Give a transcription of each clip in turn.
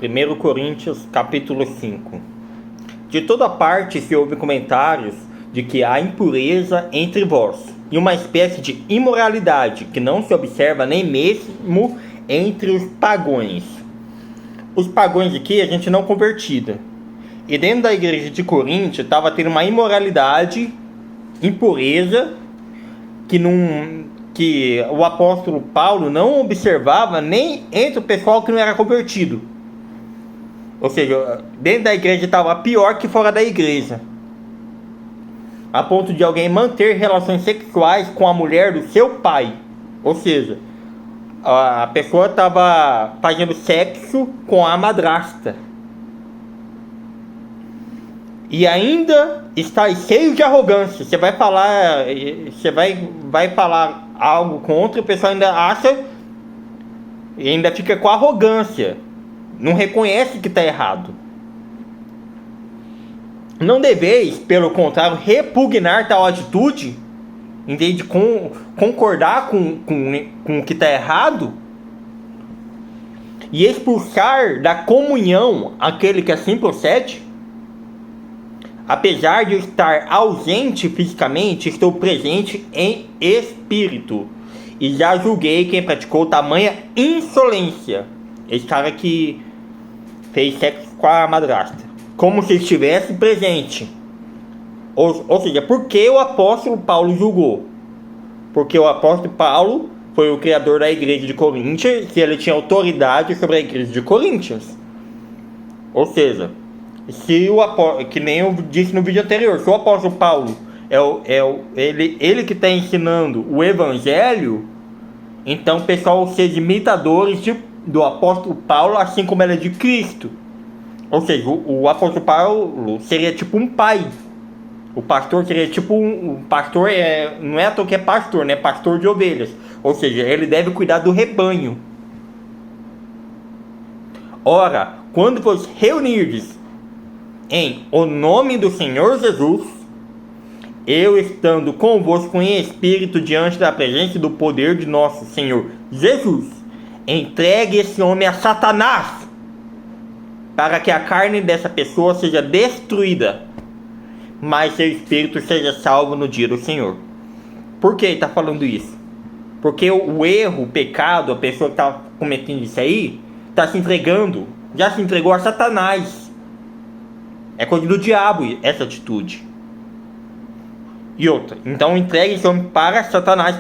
1 Coríntios capítulo 5. De toda parte se ouve comentários de que há impureza entre vós, e uma espécie de imoralidade que não se observa nem mesmo entre os pagões. Os pagões aqui a gente não convertida. E dentro da igreja de Corinto estava tendo uma imoralidade, impureza, que o apóstolo Paulo não observava nem entre o pessoal que não era convertido. Ou seja, dentro da igreja estava pior que fora da igreja, a ponto de alguém manter relações sexuais com a mulher do seu pai. Ou seja, a pessoa estava fazendo sexo com a madrasta. E ainda está cheio de arrogância. Você vai falar, vai falar algo contra, o pessoal ainda acha e ainda fica com arrogância. Não reconhece que está errado. Não deveis, pelo contrário, repugnar tal atitude, em vez de concordar com o que está errado, e expulsar da comunhão aquele que assim procede. Apesar de eu estar ausente fisicamente, estou presente em espírito, e já julguei quem praticou tamanha insolência. Esse cara que fez sexo com a madrasta, como se estivesse presente. Ou seja, por que o apóstolo Paulo julgou? Porque o apóstolo Paulo foi o criador da igreja de Coríntios, que ele tinha autoridade sobre a igreja de Coríntios. Ou seja, que nem eu disse no vídeo anterior, se o apóstolo Paulo ele que está ensinando o evangelho, então o pessoal seja imitadores do apóstolo Paulo, assim como ele é de Cristo. Ou seja, o apóstolo Paulo seria tipo um pai. O pastor seria tipo um pastor, não é à toa que é pastor, né? Pastor de ovelhas. Ou seja, ele deve cuidar do rebanho. Ora, quando vos reunirdes em o nome do Senhor Jesus, eu estando convosco em espírito diante da presença e do poder de nosso Senhor Jesus, entregue esse homem a Satanás, para que a carne dessa pessoa seja destruída, mas seu espírito seja salvo no dia do Senhor. Por que ele está falando isso? Porque o erro, o pecado, a pessoa que está cometendo isso aí, está se entregando, já se entregou a Satanás. É coisa do diabo essa atitude. E outra, então entregue esse homem para Satanás,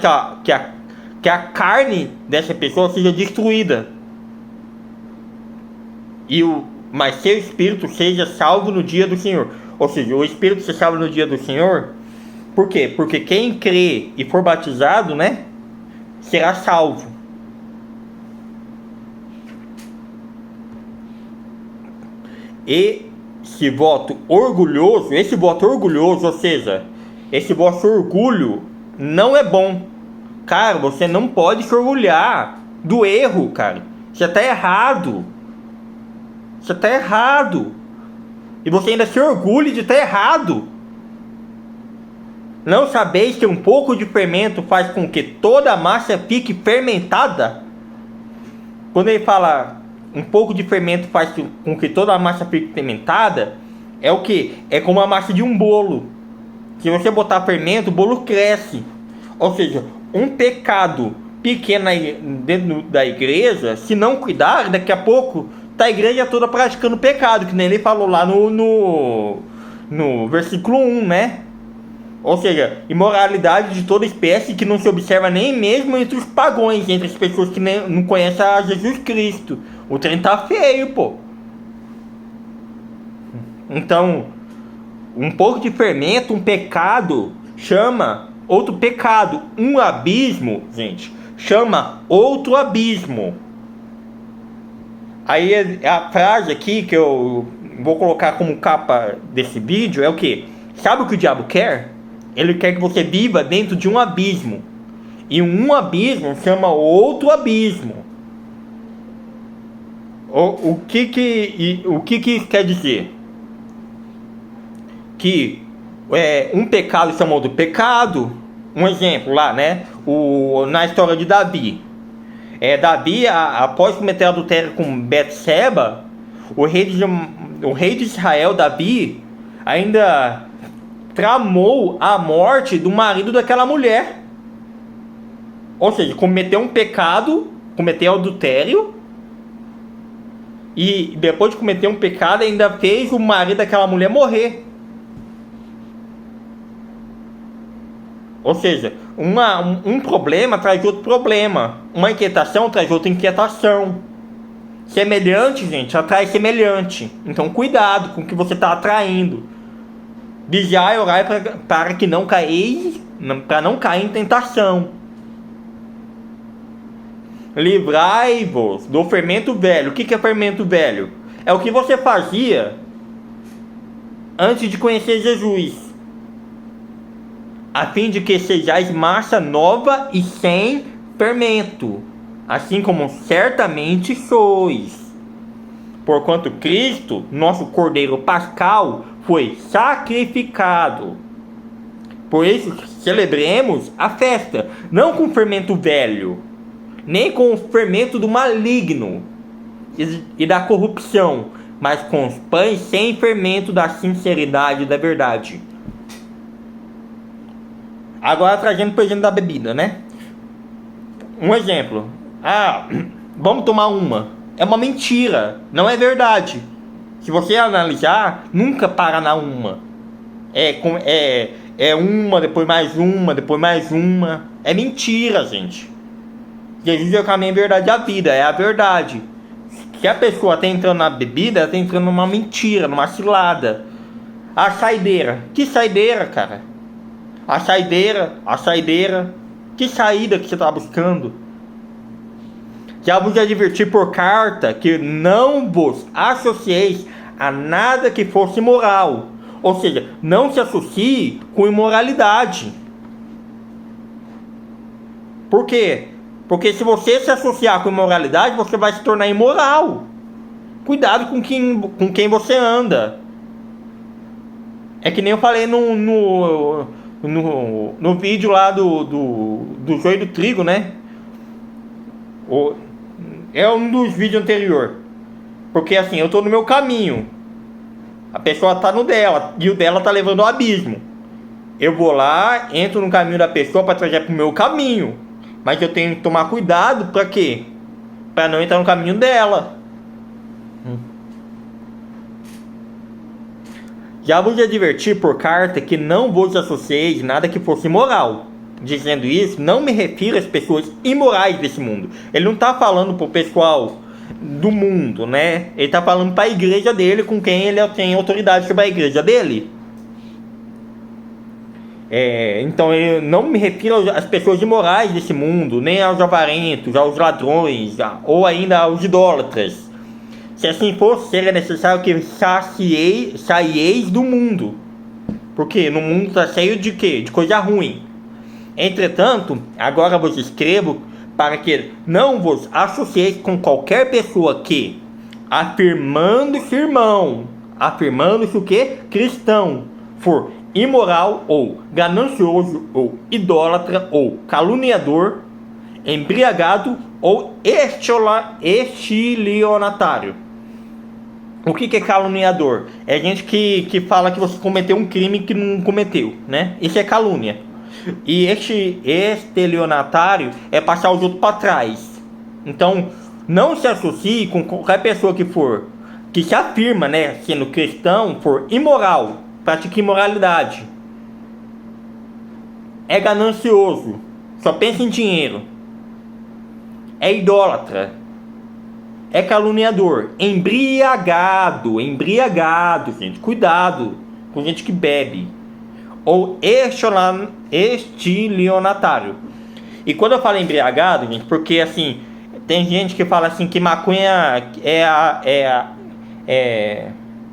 que a carne dessa pessoa seja destruída, mas seu espírito seja salvo no dia do Senhor. Ou seja, o espírito ser salvo no dia do Senhor. Por quê? Porque quem crê e for batizado, né, será salvo. E esse voto orgulhoso, ou seja, esse vosso orgulho não é bom. Cara, você não pode se orgulhar do erro, cara. Você está errado. Você está errado. E você ainda se orgulha de estar errado. Não sabeis que um pouco de fermento faz com que toda a massa fique fermentada? Quando ele fala um pouco de fermento faz com que toda a massa fique fermentada, é o que? É como a massa de um bolo. Se você botar fermento, o bolo cresce. Ou seja, um pecado pequeno dentro da igreja, se não cuidar, daqui a pouco tá a igreja toda praticando pecado, que nem ele falou lá no versículo 1, né? Ou seja, imoralidade de toda espécie que não se observa nem mesmo entre os pagões, entre as pessoas que não conhecem a Jesus Cristo. O trem tá feio, pô. Então, um pouco de fermento, um pecado, chama outro pecado. Um abismo, gente, chama outro abismo. Aí a frase aqui que eu vou colocar como capa desse vídeo é o que? Sabe o que o diabo quer? Ele quer que você viva dentro de um abismo. E um abismo chama outro abismo. O que isso quer dizer? Que um pecado chama outro pecado. Um exemplo lá, né? Na história de Davi. Davi, após cometer adultério com Betseba, o rei de Israel, Davi, ainda tramou a morte do marido daquela mulher. Ou seja, cometeu um pecado, cometeu adultério, e depois de cometer um pecado ainda fez o marido daquela mulher morrer. Ou seja, um problema traz outro problema, uma inquietação traz outra inquietação. Semelhante, gente, atrai semelhante. Então cuidado com o que você está atraindo. Vigiai e orai para que não cair, para não cair em tentação. Livrai-vos do fermento velho. O que é fermento velho? É o que você fazia antes de conhecer Jesus, a fim de que sejais massa nova e sem fermento, assim como certamente sois. Porquanto Cristo, nosso Cordeiro Pascal, foi sacrificado. Por isso celebremos a festa, não com fermento velho, nem com o fermento do maligno e da corrupção, mas com os pães sem fermento da sinceridade e da verdade. Agora trazendo para o exemplo da bebida, né? Um exemplo. Vamos tomar uma. É uma mentira, não é verdade. Se você analisar, nunca para na uma. É uma, depois mais uma, depois mais uma. É mentira, gente. Jesus é o caminho, a verdade e a vida, é a verdade. Se a pessoa está entrando na bebida, ela está entrando numa mentira, numa cilada. A saideira. Que saideira, cara? A saideira. Que saída que você está buscando? Já vos adverti por carta que não vos associeis a nada que fosse imoral. Ou seja, não se associe com imoralidade. Por quê? Porque se você se associar com imoralidade, você vai se tornar imoral. Cuidado com quem você anda. É que nem eu falei no vídeo lá do joio do trigo, né? É um dos vídeos anteriores. Porque assim, eu tô no meu caminho, a pessoa tá no dela, e o dela tá levando ao abismo. Eu vou lá, entro no caminho da pessoa para trazer pro meu caminho. Mas eu tenho que tomar cuidado para quê? Para não entrar no caminho dela. Já vos adverti por carta que não vos associeis nada que fosse imoral. Dizendo isso, não me refiro às pessoas imorais desse mundo. Ele não está falando pro pessoal do mundo, né? Ele está falando para a igreja dele, com quem ele tem autoridade sobre a igreja dele. Então eu não me refiro às pessoas imorais desse mundo, nem aos avarentos, aos ladrões, ou ainda aos idólatras. Se assim fosse, seria necessário que saieis do mundo. Porque no mundo está cheio de quê? De coisa ruim. Entretanto, agora vos escrevo para que não vos associeis com qualquer pessoa que, afirmando-se o que? Cristão, for imoral, ou ganancioso, ou idólatra, ou caluniador, embriagado, ou estelionatário. O que é caluniador? É gente que fala que você cometeu um crime que não cometeu, né? Isso é calúnia. E este estelionatário é passar os outros para trás. Então, não se associe com qualquer pessoa que se afirma, né, sendo cristão, for imoral, pratica imoralidade, é ganancioso, só pensa em dinheiro, é idólatra, é caluniador, embriagado, gente, cuidado com gente que bebe, ou estelionatário. E quando eu falo embriagado, gente, porque assim, tem gente que fala assim que maconha é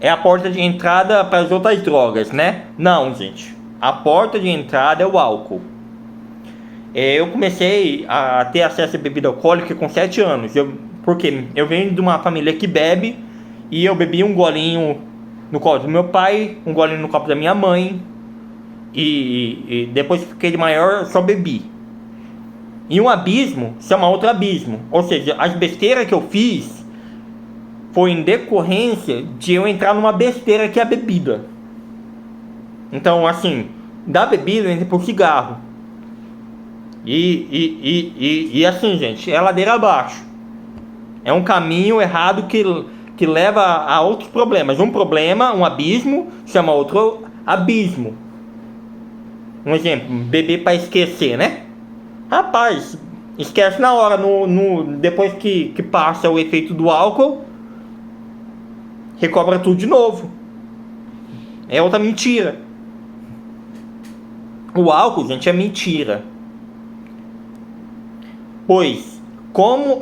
a porta de entrada para as outras drogas, né? Não, gente, a porta de entrada é o álcool. Eu comecei a ter acesso a bebida alcoólica com 7 anos, porque eu venho de uma família que bebe, e eu bebi um golinho no copo do meu pai, um golinho no copo da minha mãe, e depois que fiquei de maior, eu só bebi. E um abismo chama outro abismo. Ou seja, as besteiras que eu fiz foi em decorrência de eu entrar numa besteira que é a bebida. Então, assim, da bebida eu entrei pro cigarro. E assim, gente, é ladeira abaixo. É um caminho errado que leva a outros problemas. Um problema, um abismo, chama outro abismo. Um exemplo, beber para esquecer, né? Rapaz, esquece na hora, depois que passa o efeito do álcool, recobra tudo de novo. É outra mentira. O álcool, gente, é mentira. Pois, como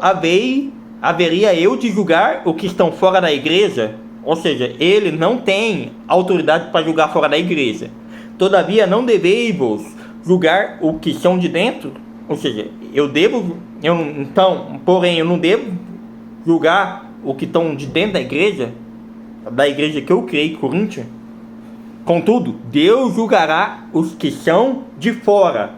haveria eu de julgar o que estão fora da igreja? Ou seja, ele não tem autoridade para julgar fora da igreja. Todavia, não deveis-vos julgar o que são de dentro? Ou seja, porém, eu não devo julgar o que estão de dentro da igreja que eu criei, Coríntia. Contudo, Deus julgará os que são de fora.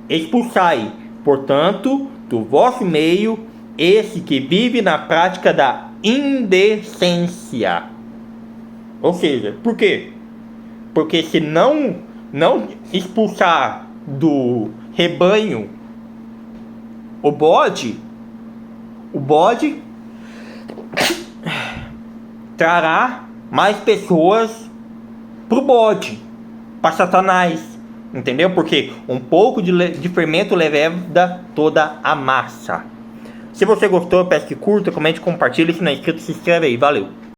Expulsai, portanto, do vosso meio esse que vive na prática da indecência. Ou seja, por quê? Porque se não expulsar do rebanho o bode trará mais pessoas pro bode, para Satanás, entendeu? Porque um pouco de fermento leveda toda a massa. Se você gostou, eu peço que curta, comente, compartilhe. Se não é inscrito, se inscreve aí. Valeu!